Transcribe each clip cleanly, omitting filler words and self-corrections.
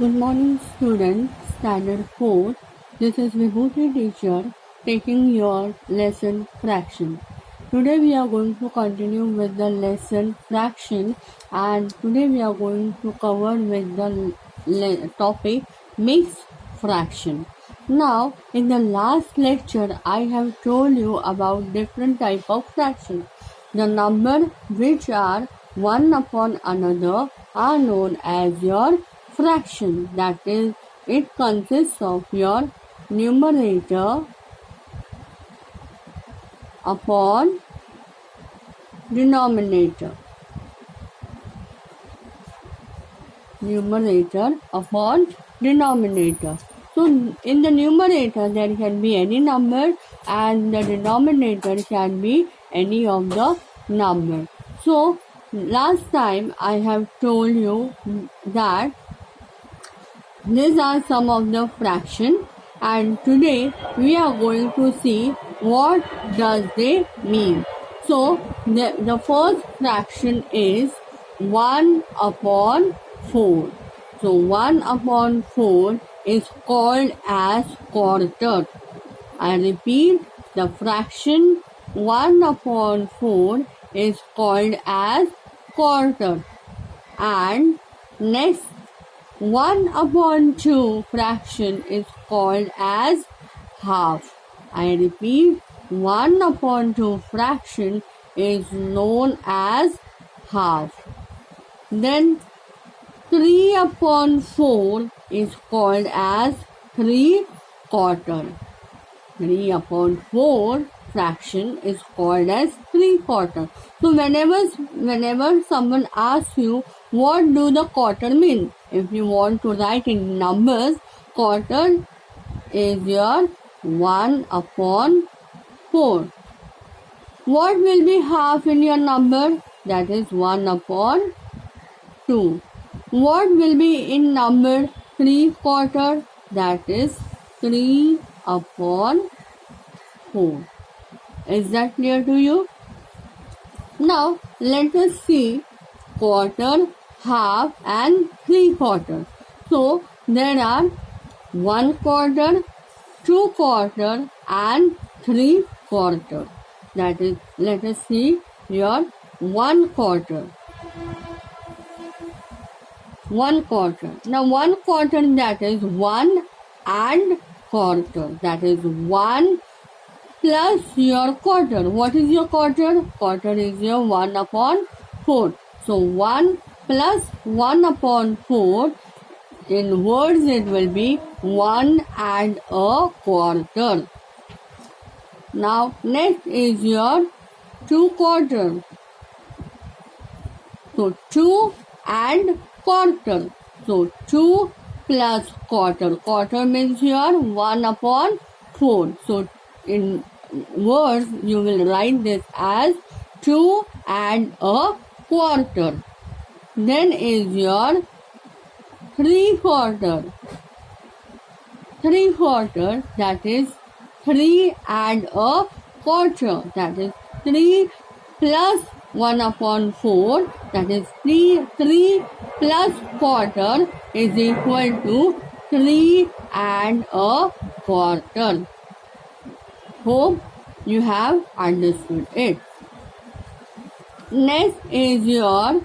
Good morning, students. Standard 4. This is Vibhuti teacher taking your lesson fraction. Today we are going to continue with the lesson fraction, and today we are going to cover with the topic mixed fraction. Now, in the last lecture, I have told you about different type of fraction. The number which are one upon another are known as your fraction. That is, it consists of your numerator upon denominator. Numerator upon denominator. So in the numerator there can be any number and the denominator can be any of the number. So last time I have told you that these are some of the fraction, and today we are going to see what does they mean. So the first fraction is 1 upon 4. So 1 upon 4 is called as quarter. I repeat, the fraction 1 upon 4 is called as quarter. And next, 1 upon 2 fraction is called as half. I repeat, 1 upon 2 fraction is known as half. Then 3 upon 4 is called as 3 quarter. 3 upon 4 fraction is called as 3 quarter. So whenever someone asks you what do the quarter mean, if you want to write in numbers, quarter is your 1 upon 4. What will be half in your number? That is 1 upon 2. What will be in number 3 quarter? That is 3 upon 4. Is that clear to you? Now let us see quarter, half and 3 quarter. So there are 1 quarter, 2 quarter and 3 quarter. That is, let us see your 1 quarter. 1 quarter. Now 1 quarter, that is 1 and quarter. That is 1 plus your quarter. What is your quarter? Quarter is your 1 upon 4. So 1 plus 1 upon 4, in words it will be 1 and a quarter. Now next is your 2 quarter. So 2 and quarter. So 2 plus quarter. Quarter means your 1 upon 4. So in words you will write this as 2 and a quarter. Then is your 3 quarter. 3 quarter, that is 3 and a quarter. That is 3 plus 1 upon 4. That is 3 plus quarter is equal to 3 and a quarter. Hope you have understood it. Next is your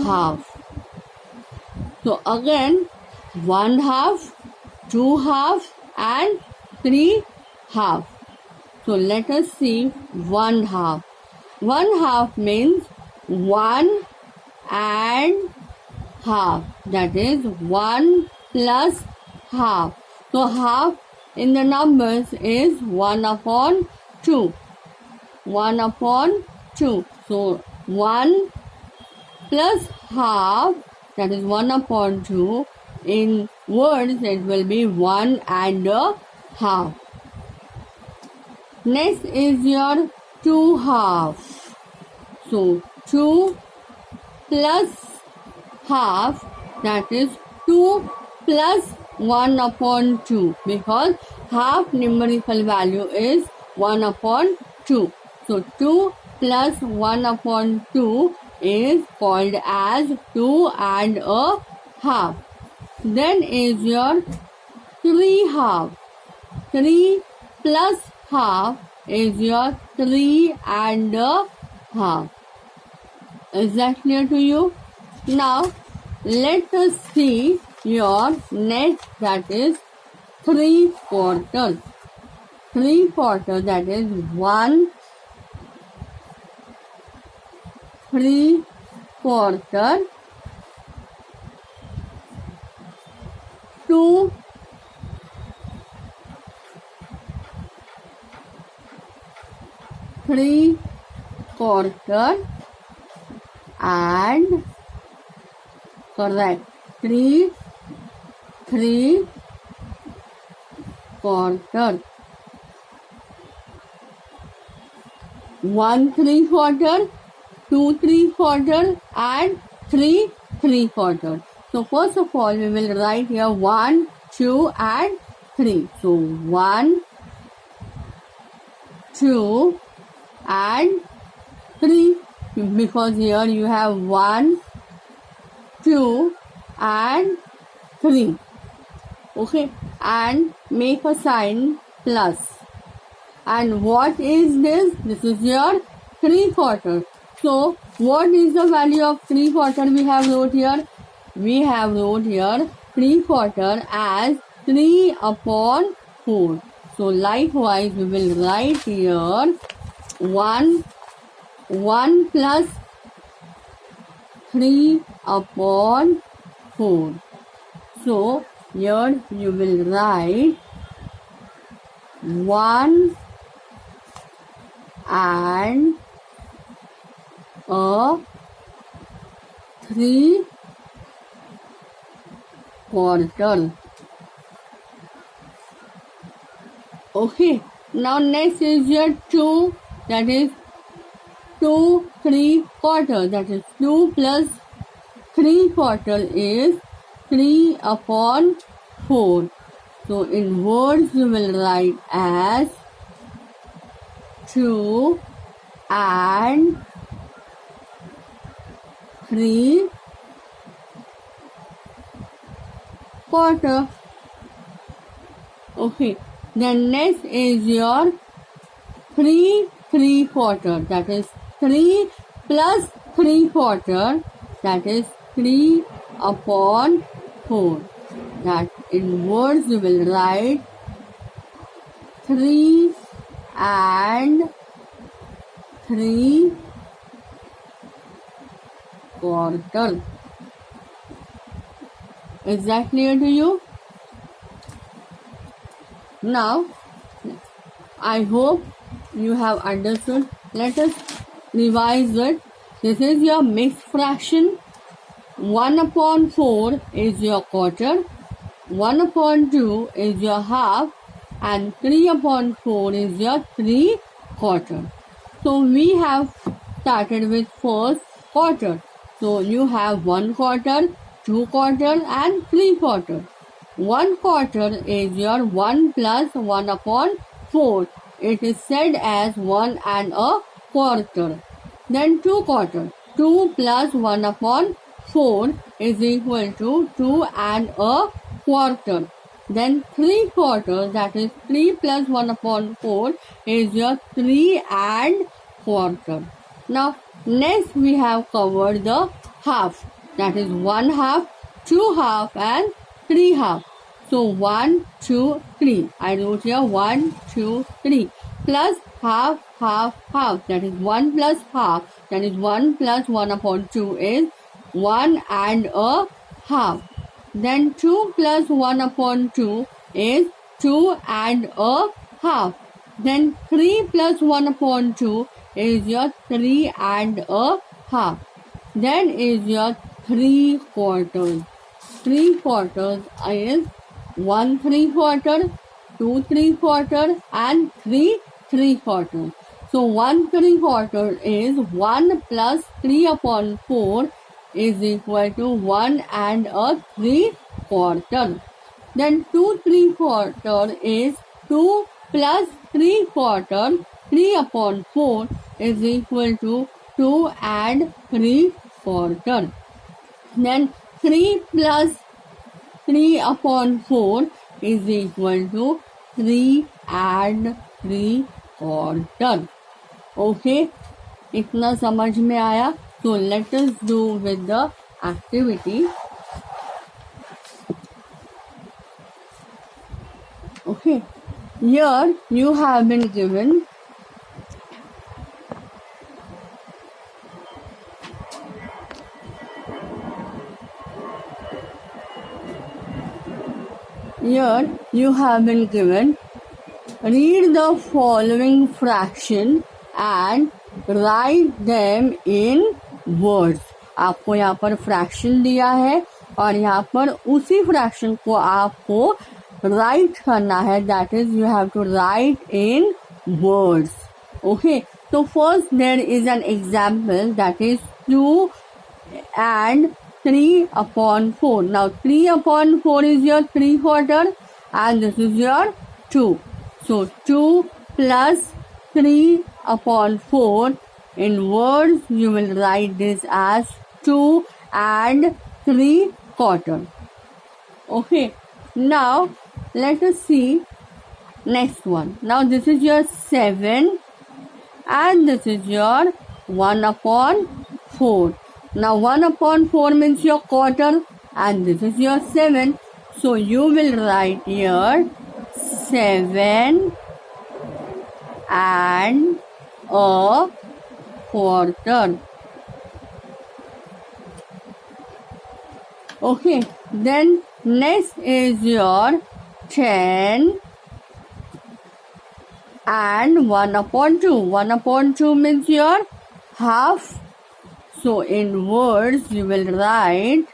half. So again, 1 half, 2 half and 3 half. So let us see 1 half. 1 half means 1 and half. That is 1 plus half. So half in the numbers is 1 upon 2. 1 upon 2. So 1 plus half, that is 1 upon 2. In words it will be 1 and a half. Next is your 2 half. So 2 plus half, that is 2 plus 1 upon 2, because half numerical value is 1 upon 2. So 2 plus 1 upon 2 is called as 2 and a half. Then is your 3 half. 3 plus half is your 3 and a half. Is that clear to you? Now, let us see your next, that is 3/4. 3/4, that is 1 3/4, 2 3/4 and correct 3/4. 1 3/4, 2 3/4 and 3 3/4. So first of all we will write here 1, 2 and 3. So 1, 2 and 3, because here you have 1, 2 and 3. Okay, and make a sign plus. And what is this? This is your 3/4. So what is the value of 3/4 we have wrote here? We have wrote here 3/4 as 3/4. So likewise we will write here 1 plus 3/4. So here you will write 1 and a 3/4. Okay, now next is your 2, that is 2 3/4, that is 2 plus 3/4 is 3/4. So in words you will write as 2 and 3/4. Okay, then next is your 3 3/4, that is 3 plus 3/4, that is 3/4. That in words you will write 3 and 3/4. Is that clear to you? Now, I hope you have understood. Let us revise it. This is your mixed fraction. 1/4 is your quarter, 1/2 is your half, and 3/4 is your 3/4. So we have started with first quarter. So you have 1/4, 2/4 and 3/4. 1/4 is your 1 plus 1/4. It is said as 1 and a quarter. Then 2/4. 2 plus 1/4 is equal to 2 and a quarter. Then 3/4, that is 3 plus 1/4 is your 3 and quarter. Now next we have covered the half, that is 1 half, 2 half and 3 half. So 1, 2, 3. I wrote here 1, 2, 3 plus half, half, half. That is 1 plus half. That is 1 plus 1/2 is 1 and a half. Then 2 plus 1/2 is 2 and a half. Then 3 plus 1/2 is your 3 and a half. Then is your 3/4. 3/4 is 1 3/4, 2 3/4 and 3 3/4. So 1 3/4 is 1 plus 3/4 is equal to 1 and a 3/4. Then 2 3/4 is 2 plus 3/4, 3/4 is equal to 2 and 3/4. Then 3 plus 3/4 is equal to 3 and 3/4. Okay, इतना समझ में आया? So let us do with the activity. Okay, here you have been given read the following fraction and write them in words. आपको यहाँ पर fraction दिया है और यहाँ पर उसी फ्रैक्शन को आपको राइट करना है. That is you have to write in words. Okay, तो first there is an example that is 2 and 3/4. Now 3/4 is your 3/4 and this is your 2. So 2 plus 3/4. In words you will write this as 2 and 3/4. Okay, now let us see next one. Now this is your 7 and this is your 1/4. Now 1/4 means your quarter and this is your 7. So you will write here 7 and a quarter. Okay, then next is your 10 and 1/2. 1/2 means your half. So in words you will write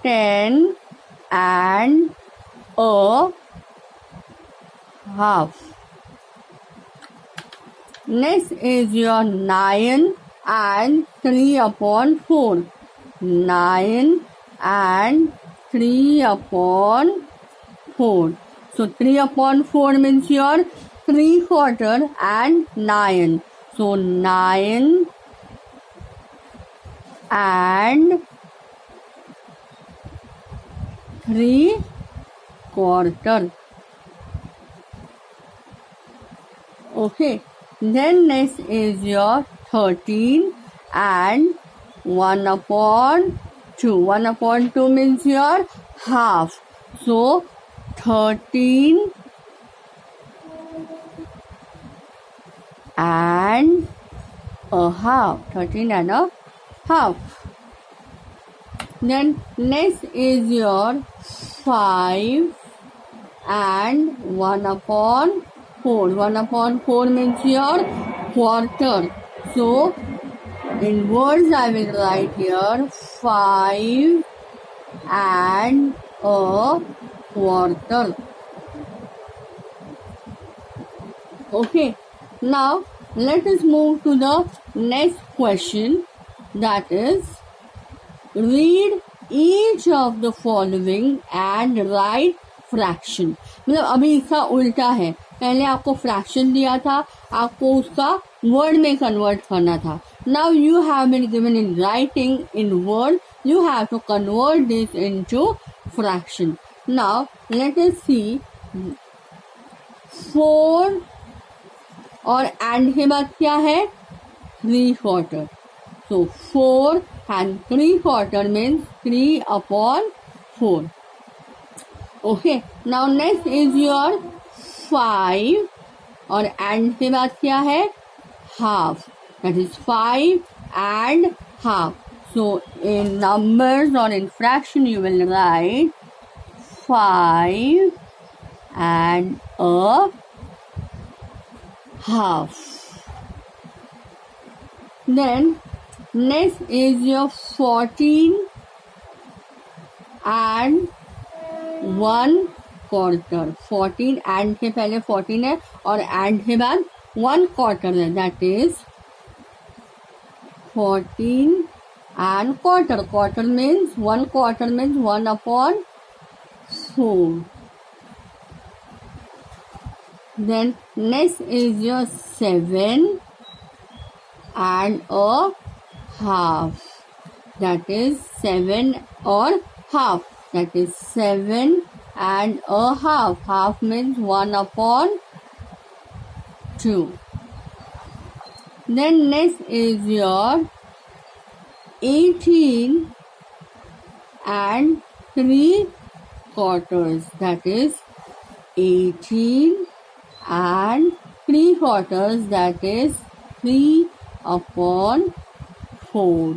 10 and a half. Next is your 9 and 3/4. 9 and 3/4. So 3/4 means your 3/4 and 9. So 9 and 3/4. Okay, then next is your 13 and 1/2. 1/2 means your half. So 13 and a half. 13 and a half. Then next is your 5 and 1/4. 1/4 means your quarter. So in words I will write here 5 and a quarter. Okay, now let us move to the next question, that is read each of the following and write fraction. मतलब अभी इसका उल्टा है. पहले आपको fraction दिया था, आपको उसका वर्ड में कन्वर्ट करना था. Now you have been given in writing in word, you have to convert this into fraction. Now let us see 4 और एंड के बाद क्या है 3/4. So 4 and 3/4 means 3/4. Okay, now next is your 5 और and के बाद क्या है half. That is 5 and half. So in numbers or in fraction you will write 5 and a half. Then next is your 14 and 1/4. 14 and के पहले 14 है और and के बाद 1/4 है. That is 14 and quarter. Quarter means 1/4 means 1/4. Then next is your 7 and a half. That is 7 or half. that is 7 and a half. Half means 1 upon 2. Then next is your 18 and 3/4. That is 18 and 3/4. That is 3 upon 4.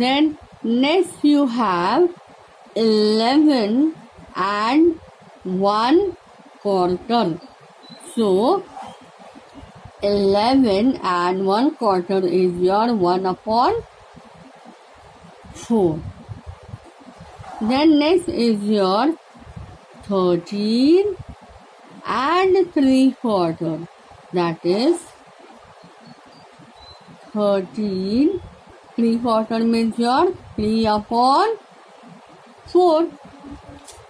Then next you have 11 and 1/4. So 11 and 1/4 is your 1 upon 4. Then next is your 13 and 3/4. That is 13. 3/4 means your 3 upon 4.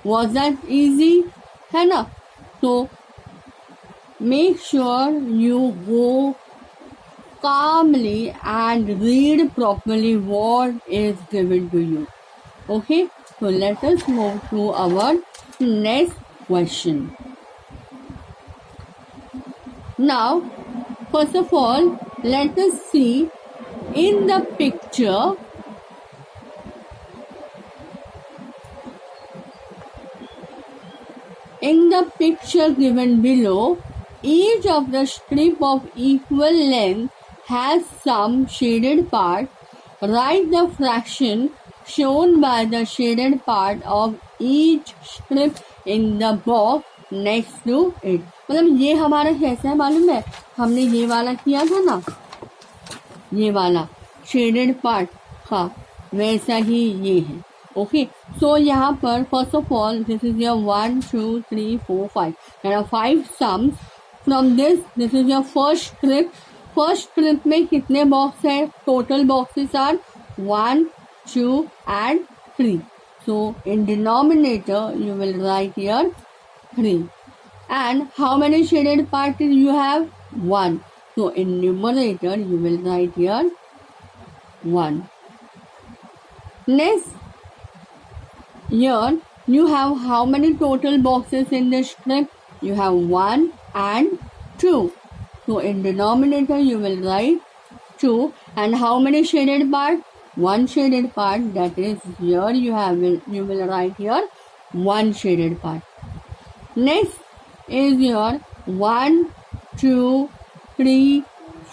Was that easy? है ना? So make sure you go calmly and read properly what is given to you. Okay, so let us move to our next question. Now, first of all, let us see in the picture. In the picture given below, each of the strip of equal length has some shaded part. Write the fraction shown by the shaded part of each strip in the box next to it. मतलब ये हमारा कैसा है मालूम है? हमने ये वाला किया था ना, ये वाला शेडेड पार्ट का वैसा ही ये है. ओके, सो यहाँ पर first of all this is your 1 2 3 4 5. There are 5 sums from this is your first strip. First strip में कितने बॉक्स है? Total boxes are 1 2 and 3. So in denominator you will write here 3. And how many shaded parts you have? 1. So in numerator you will write here 1. Next, here you have how many total boxes in the strip? You have 1 and 2. So in denominator you will write 2. And how many shaded parts? 1 shaded part. That is here you will write here 1 shaded part. Next is your 1 2 3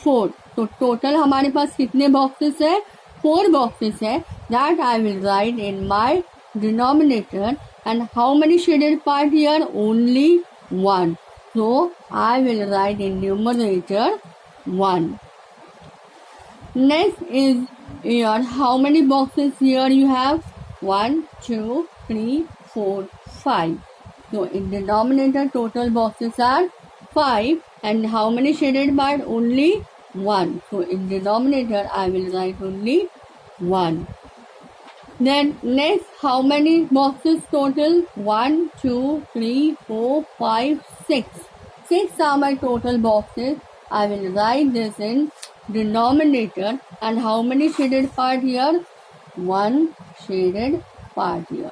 4. तो total हमारे पास कितने boxes है? 4 boxes है. That I will write in my denominator. And how many shaded part here? Only 1. So I will write in numerator 1. Next is here how many boxes here you have? 1 2 3 4 5. So in denominator total boxes are 5. And how many shaded part? Only 1. So in denominator I will write only 1. Then next, how many boxes total? 1 2 3 4 5 6. 6 are my total boxes. I will write this in denominator. And how many shaded part here? 1 shaded part here.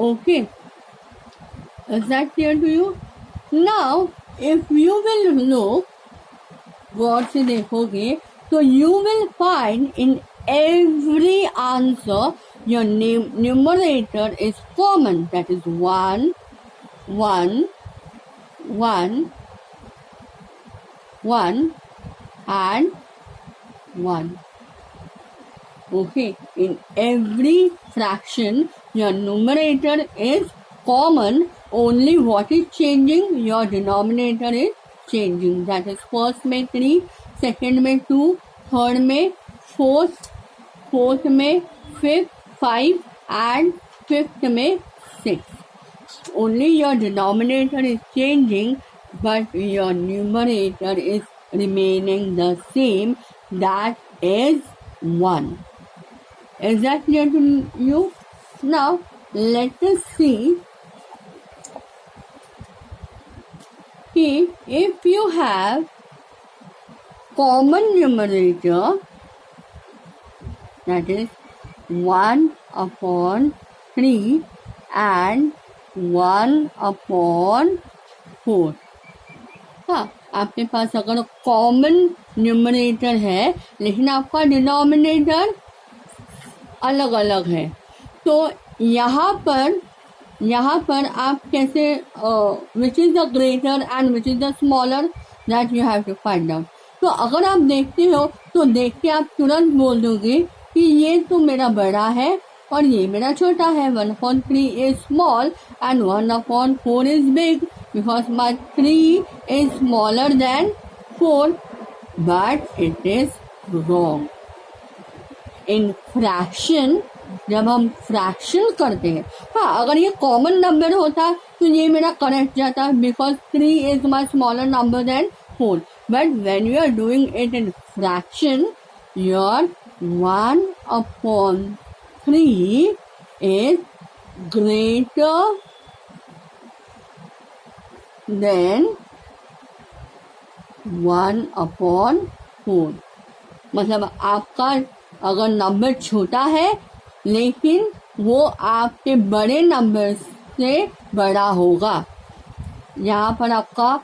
Okay, is that clear to you? Now if you will look, गौर से देखोगे तो you will find in every answer your numerator is common. That is 1 1 1 1 and 1. Okay, in every fraction your numerator is common. Only what is changing? Your denominator is changing. That is first में 3, second में 2, third में 4, fourth में 5 and fifth में 6. Only your denominator is changing, but your numerator is remaining the same. That is 1. Is that clear to you? Now let us see if you have common numerator that is 1/3 and 1/4. हाँ, आपके पास अगर common numerator है लेकिन आपका denominator अलग अलग है, तो यहाँ पर आप कैसे which is the greater and which is the smaller, that you have to find out. तो अगर आप देखते हो तो देख के आप तुरंत बोल दोगे कि ये तो मेरा बड़ा है और ये मेरा छोटा है. 1/3 is small and 1/4 is big because my 3 is smaller than 4, but it is wrong. In fraction, जब हम फ्रैक्शन करते हैं, हाँ, अगर ये कॉमन नंबर होता तो ये मेरा करेक्ट जाता because 3 is my smaller number than 4. But when you are doing it in fraction, your 1/3 is greater then 1/4. मतलब आपका अगर नंबर छोटा है लेकिन वो आपके बड़े नंबर से बड़ा होगा. यहाँ पर आपका,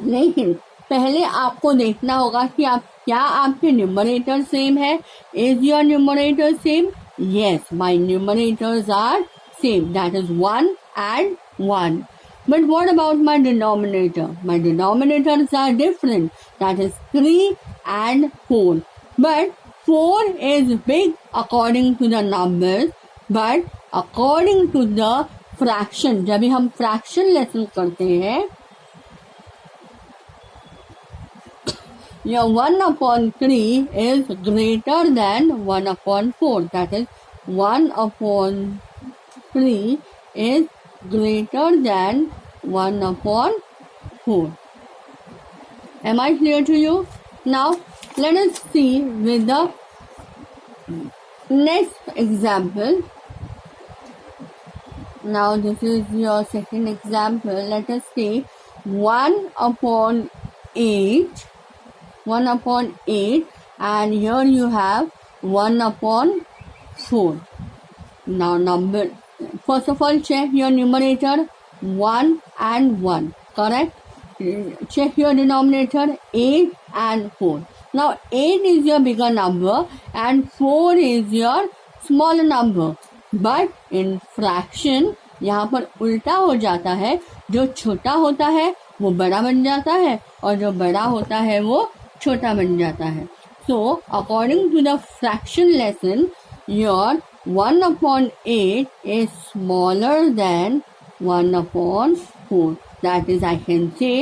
लेकिन पहले आपको देखना होगा कि क्या आपके न्यूमरेटर सेम है. Is your numerator same? Yes, my numerators are same, that is 1 and 1. But what about my denominator? My denominators are different. That is 3 and 4. But 4 is big according to the numbers. But according to the fraction, जब भी हम fraction lesson करते हैं, your 1/3 is greater than 1/4. That is 1/3 is greater than 1/4. Am I clear to you? Now let us see with the next example. Now this is your second example. Let us see 1/8, 1/8, and here you have 1/4. Now first of all, check your numerator 1 and 1, correct? Check your denominator 8 and 4. Now 8 is your bigger number and 4 is your smaller number. But in fraction यहाँ पर उल्टा हो जाता है. जो छोटा होता है वो बड़ा बन जाता है और जो बड़ा होता है वो छोटा बन जाता है. So according to the fraction lesson, your 1/8 is smaller than 1/4. That is, I can say